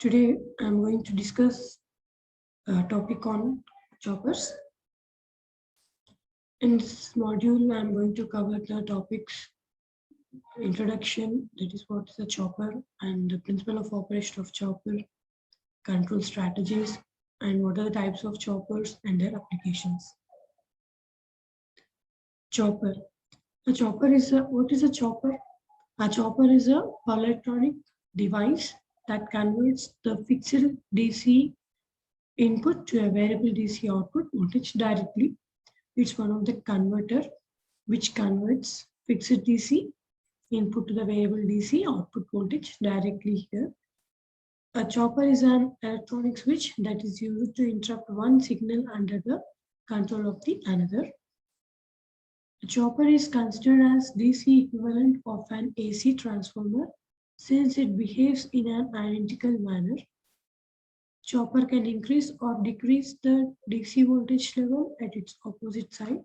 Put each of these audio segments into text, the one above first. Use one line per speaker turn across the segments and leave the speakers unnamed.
Today I'm going to discuss a topic on choppers. In this module, I'm going to cover the topics introduction, that is what is a chopper, and the principle of operation of chopper, control strategies, and what are the types of choppers and their applications. Chopper. What is a chopper? A chopper is a power electronic device that converts the fixed DC input to a variable DC output voltage directly. It's one of the converter which converts fixed DC input to the variable DC output voltage directly here. A chopper is an electronic switch that is used to interrupt one signal under the control of the another. A chopper is considered as DC equivalent of an AC transformer since it behaves in an identical manner. Chopper can increase or decrease the DC voltage level at its opposite side.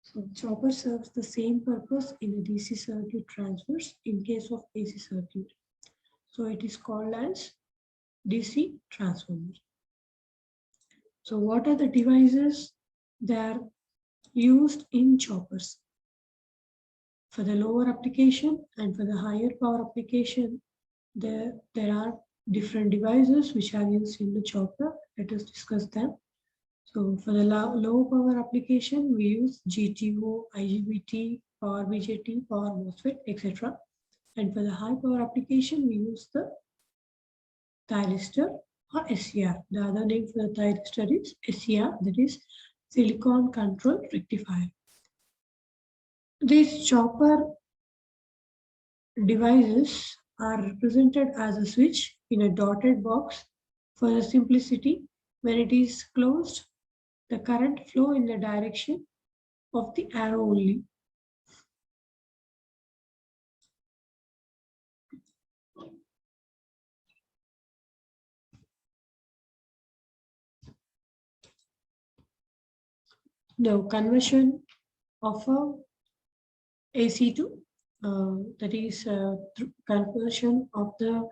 So chopper serves the same purpose in a DC circuit transverse in case of AC circuit. So it is called as DC transformer. So what are the devices that are used in choppers? For the lower application and for the higher power application, there are different devices which are used in the chopper. Let us discuss them. So for the low power application, we use GTO, IGBT, power BJT, power MOSFET, etc. And for the high power application, we use the thyristor or SCR. The other name for the thyristor is SCR, that is silicon control rectifier. These chopper devices are represented as a switch in a dotted box. For the simplicity, when it is closed, the current flow in the direction of the arrow only. The conversion of a AC to that is conversion of the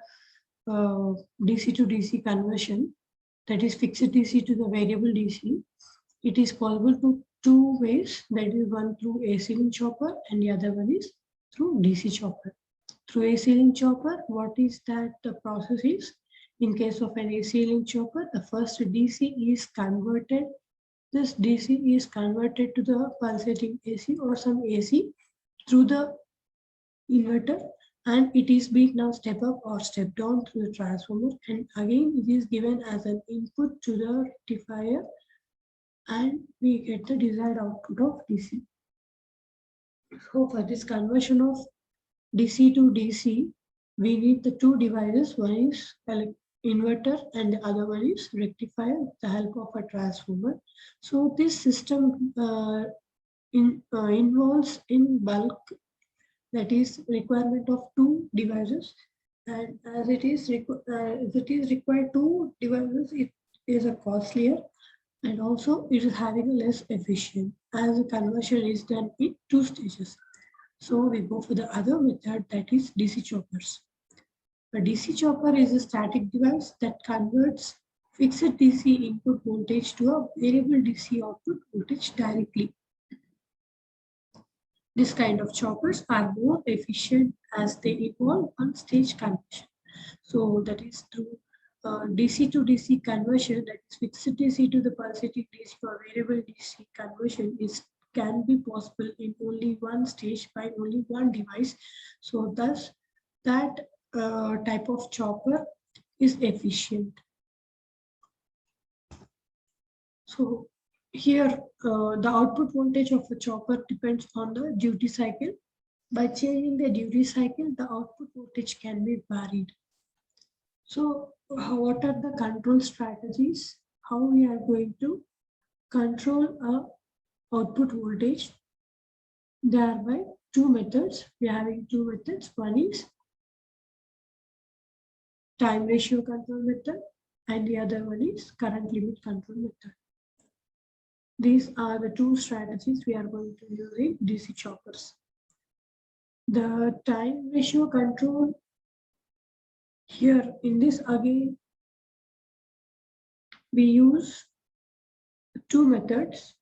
DC to DC conversion, that is fixed DC to the variable DC. It is possible to two ways, that is one through AC link chopper and the other one is through DC chopper. Through AC link chopper, what is that the process is? In case of an AC link chopper, the first DC is converted. This DC is converted to the pulsating AC or some AC through the inverter, and it is being now step up or step down through the transformer, and again it is given as an input to the rectifier, and we get the desired output of DC. So for this conversion of DC to DC, we need the two devices. One is inverter and the other one is rectifier with the help of a transformer. So this system involves in bulk, that is requirement of two devices, and as it is required two devices, it is a costlier, and also it is having a less efficient as the conversion is done in two stages. So we go for the other method, that is DC choppers. A DC chopper is a static device that converts fixed DC input voltage to a variable DC output voltage directly. This kind of choppers are more efficient as they involve one-stage conversion. So that is through DC to DC conversion, that is fixed DC to the pulsating DC or variable DC conversion can be possible in only one stage by only one device. So thus that type of chopper is efficient. So here, the output voltage of a chopper depends on the duty cycle. By changing the duty cycle, the output voltage can be varied. So what are the control strategies? How we are going to control a output voltage? There are by two methods. We are having two methods. One is time ratio control method and the other one is current limit control method. These are the two strategies we are going to use in DC choppers. The time ratio control here in this again we use two methods.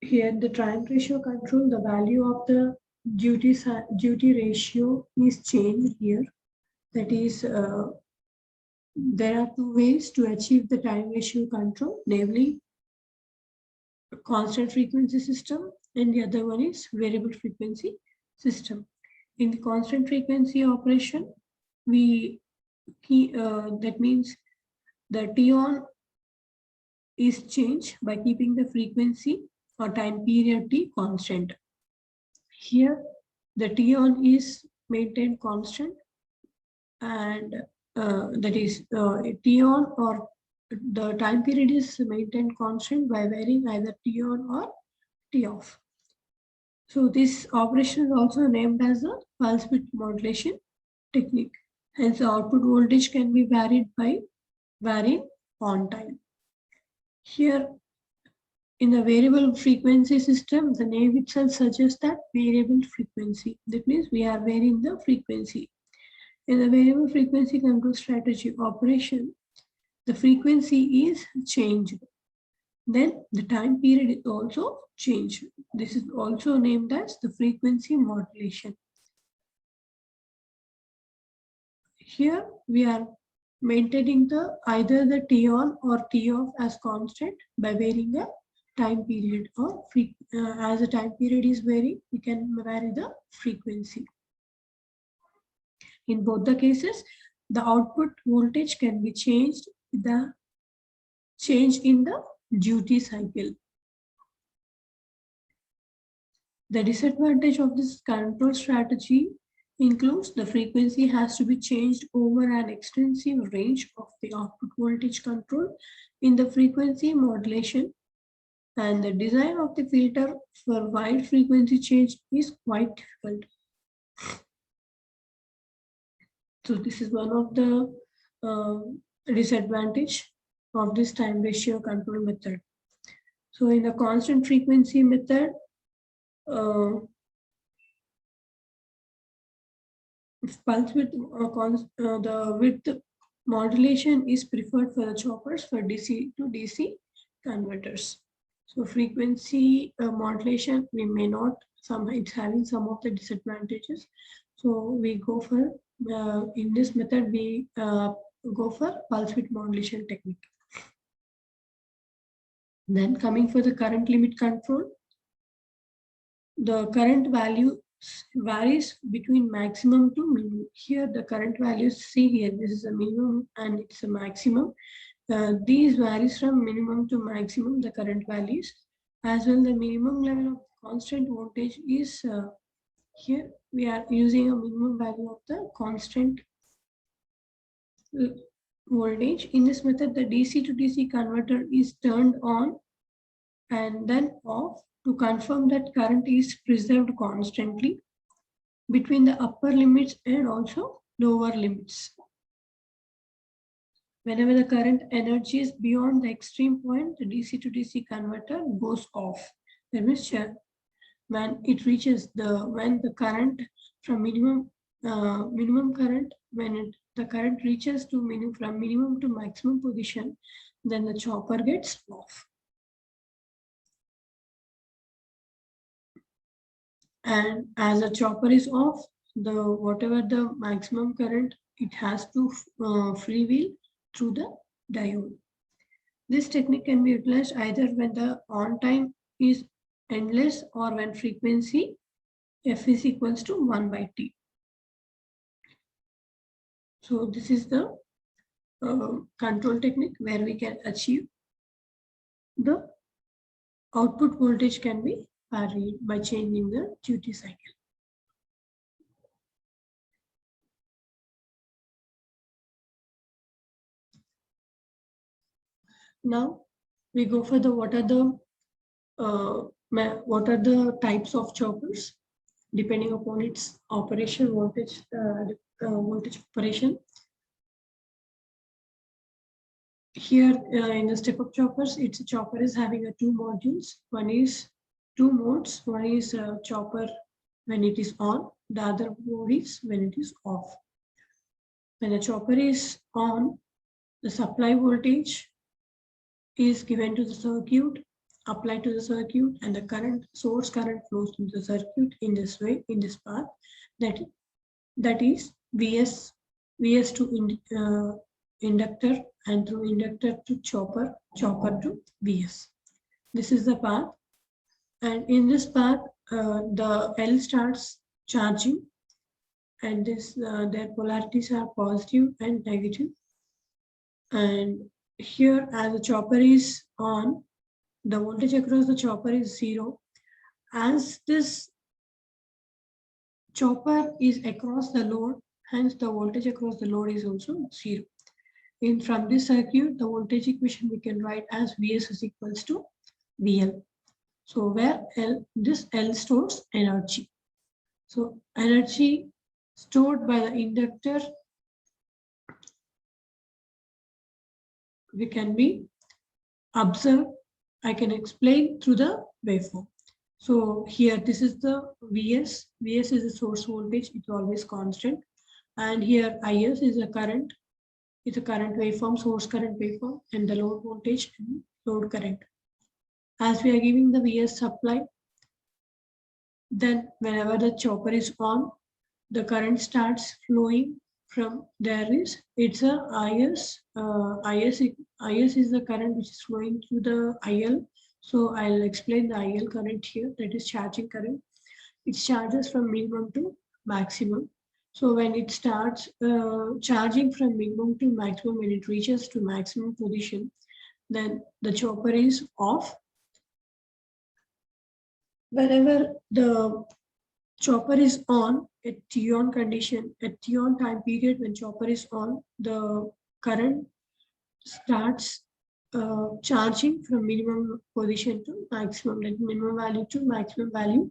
Here, the triumph ratio control, the value of the duty ratio is changed here. That is, there are two ways to achieve the time ratio control, namely constant frequency system, and the other one is variable frequency system. In the constant frequency operation, that means the T on is changed by keeping the frequency or time period T constant. Here, the T on is maintained constant, and that is T on or the time period is maintained constant by varying either T on or T off. So this operation is also named as the pulse width modulation technique. Hence, the output voltage can be varied by varying on time. Here, in the variable frequency system, the name itself suggests that variable frequency. That means we are varying the frequency. In the variable frequency control strategy operation, the frequency is changed. Then the time period is also changed. This is also named as the frequency modulation. Here we are maintaining either the T on or T off as constant by varying a time period, or as the time period is varying, we can vary the frequency. In both the cases, the output voltage can be changed with the change in the duty cycle. The disadvantage of this control strategy includes the frequency has to be changed over an extensive range of the output voltage control in the frequency modulation, and the design of the filter for wide frequency change is quite difficult. So this is one of the disadvantage of this time ratio control method. So in the constant frequency method, pulse width the width modulation is preferred for the choppers for DC to DC converters. So frequency modulation, we may not, it's having some of the disadvantages. So we go for, in this method, we go for pulse width modulation technique. Then coming for the current limit control, the current value varies between maximum to minimum. Here the current values, see here, this is a minimum and it's a maximum. These varies from minimum to maximum, the current values. As well, the minimum level of constant voltage is here we are using a minimum value of the constant voltage. In this method, the DC to DC converter is turned on and then off to confirm that current is preserved constantly between the upper limits and also lower limits. Whenever the current energy is beyond the extreme point, the DC to DC converter goes off. That means when it reaches when the current from minimum current, when the current reaches to from minimum to maximum position, then the chopper gets off. And as the chopper is off, whatever the maximum current, it has to freewheel through the diode. This technique can be utilized either when the on time is endless or when frequency f is equals to 1 by t. So this is the control technique where we can achieve the output voltage can be varied by changing the duty cycle. Now we go for what are the types of choppers depending upon its operation voltage operation. Here in the step-up choppers, its a chopper is having two modules. One is two modes. One is a chopper when it is on. The other mode is when it is off. When the chopper is on, the supply voltage is given to the circuit, applied to the circuit, and the current, source current flows into the circuit in this way, in this path. That is Vs to inductor, and through inductor to chopper to Vs. This is the path, and in this path, the L starts charging, and this their polarities are positive and negative. And here, as the chopper is on, the voltage across the chopper is 0. As this chopper is across the load, hence the voltage across the load is also 0. From this circuit, the voltage equation we can write as Vs is equals to VL. So where this L stores energy. So energy stored by the inductor we can be observed. I can explain through the waveform. So here this is the Vs. Vs is the source voltage, it's always constant. And here Is is a current. It's a current waveform, source current waveform, and the load voltage and load current. As we are giving the Vs supply, then whenever the chopper is on, the current starts flowing from there is, it's a Is. Is is the current which is flowing through the IL. So I'll explain the IL current here, that is charging current. It charges from minimum to maximum. So when it starts charging from minimum to maximum, when it reaches to maximum position, then the chopper is off. Whenever the chopper is on at T-on condition, at T-on time period when chopper is on, the current starts charging from minimum position to maximum, like minimum value to maximum value.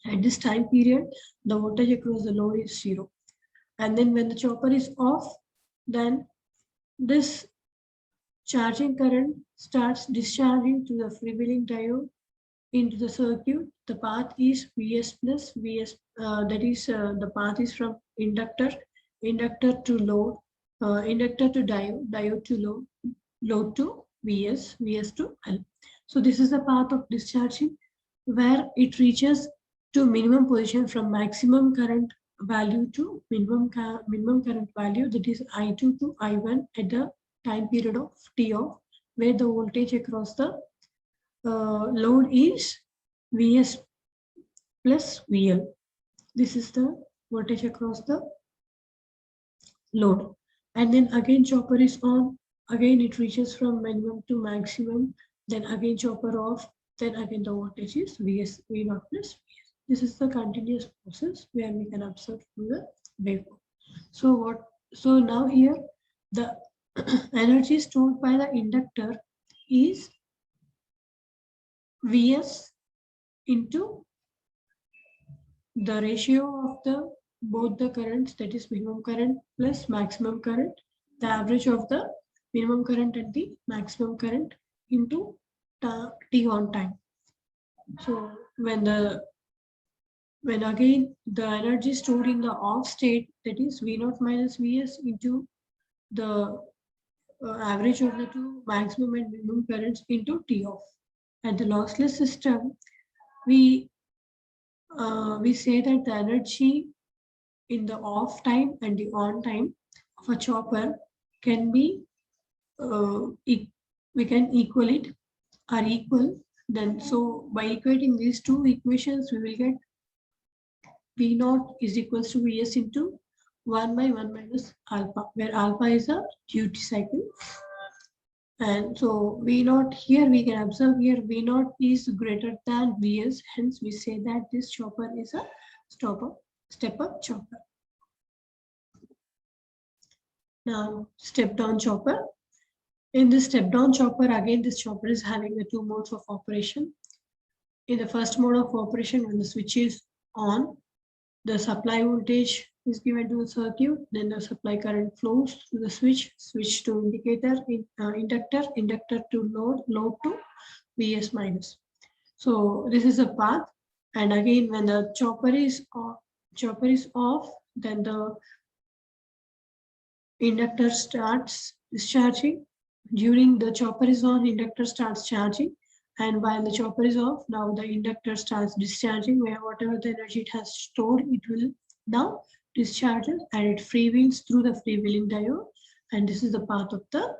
At this time period, the voltage across the load is 0. And then when the chopper is off, then this charging current starts discharging to the freewheeling diode into the circuit. The path is Vs plus Vs, that is the path is from inductor to load, inductor to diode to load to Vs to L. So this is the path of discharging where it reaches to minimum position from maximum current value to minimum current value, that is I2 to I1 at the time period of T off, where the voltage across the load is Vs plus VL. This is the voltage across the load. And then again chopper is on, again it reaches from minimum to maximum, then again chopper off, then again the voltage is Vs, V0 plus Vs. This is the continuous process where we can observe through the waveform. So now here the energy stored by the inductor is Vs into the ratio of the both the currents, that is minimum current plus maximum current, the average of the minimum current and the maximum current into T on time. So when again the energy stored in the off state, that is V0 minus Vs into the average of the two maximum and minimum currents into T off. At the lossless system, we say that the energy in the off time and the on time of a chopper can be we can equal it or equal. Then so by equating these two equations, we will get V0 is equals to Vs into 1 by 1 minus alpha, where alpha is a duty cycle. And so V0 here we can observe here V0 is greater than Vs, hence we say that this chopper is a step-up chopper. Now step-down chopper. In this step-down chopper, again this chopper is having the two modes of operation. In the first mode of operation, when the switch is on, the supply voltage is given to the circuit, then the supply current flows to the switch to indicator, inductor to load to Vs minus. So this is a path, and again when the chopper is off, then the inductor starts discharging. During the chopper is on, inductor starts charging, and while the chopper is off, now the inductor starts discharging, where whatever the energy it has stored, it will now discharges and it freewheels through the freewheeling diode, and this is the path of the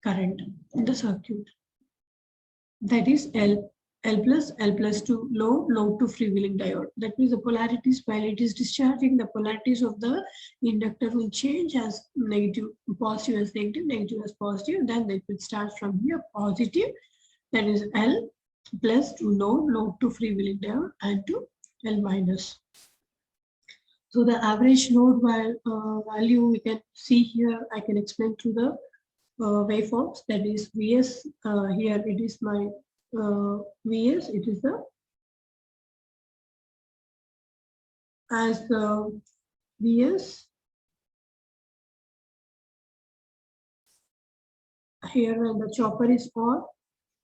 current in the circuit. That is L plus to load to freewheeling diode. That means the polarities while it is discharging, the polarities of the inductor will change as negative, positive as negative, negative as positive. Then it will start from here positive, that is L plus to load to freewheeling diode, and to L minus. So the average load value we can see here, I can explain through the waveforms. That is Vs, here it is my Vs, it is the as Vs here when the chopper is on,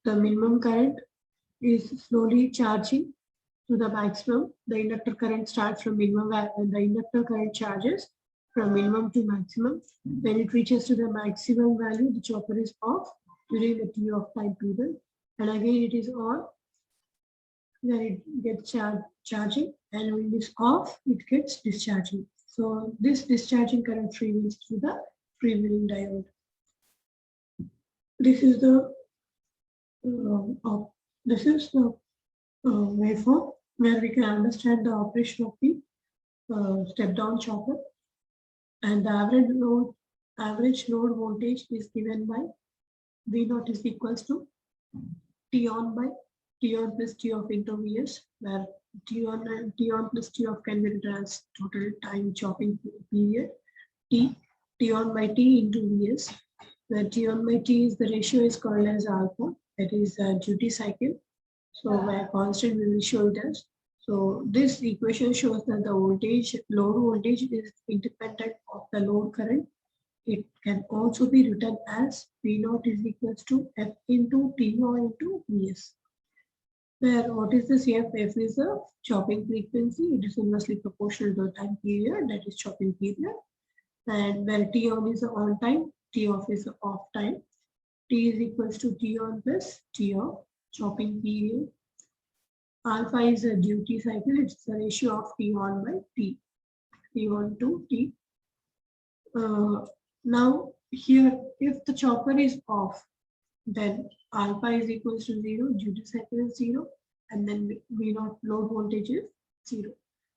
the minimum current is slowly charging to the maximum. The inductor current starts from minimum and the inductor current charges from minimum to maximum. When it reaches to the maximum value, the chopper is off during the T of time period, and again it is on when it gets charging, and when it is off, it gets discharging. So this discharging current freewheels through the freewheeling diode. This is the waveform where we can understand the operation of the step-down chopper, and the average load voltage is given by V0 is equals to T on plus T off into Vs, where T on plus T off can be written as total time chopping period, T on by T into Vs, where T on by T is the ratio is called as alpha, that is duty cycle. So where constant we will show it as. So this equation shows that the load voltage is independent of the load current. It can also be written as V0 is equals to F into T0 into Vs. Where what is this F? F is the chopping frequency. It is inversely proportional to the time period, that is chopping period. And where T on is the on time, T off is the off time. T is equals to T on plus T off, chopping period. Alpha is a duty cycle. It's the ratio of T on by T, T1 to T. Now here, if the chopper is off, then alpha is equals to 0, duty cycle is 0, and then V0 load voltage is 0.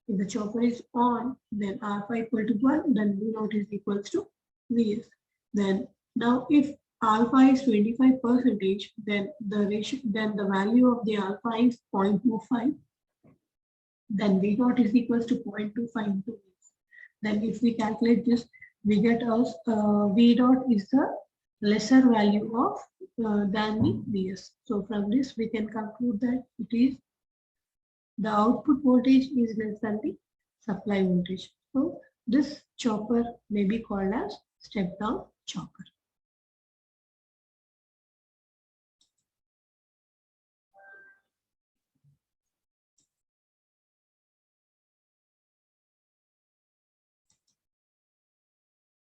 If the chopper is on, then alpha equal to 1, then V0 is equals to Vs. Then now if alpha is 25%, then the value of the alpha is 0.25. Then V0 is equals to 0.25 into Vs. Then if we calculate this, we get us V0 is the lesser value of than the Vs. So from this we can conclude that it is the output voltage is less than the supply voltage. So this chopper may be called as step down chopper.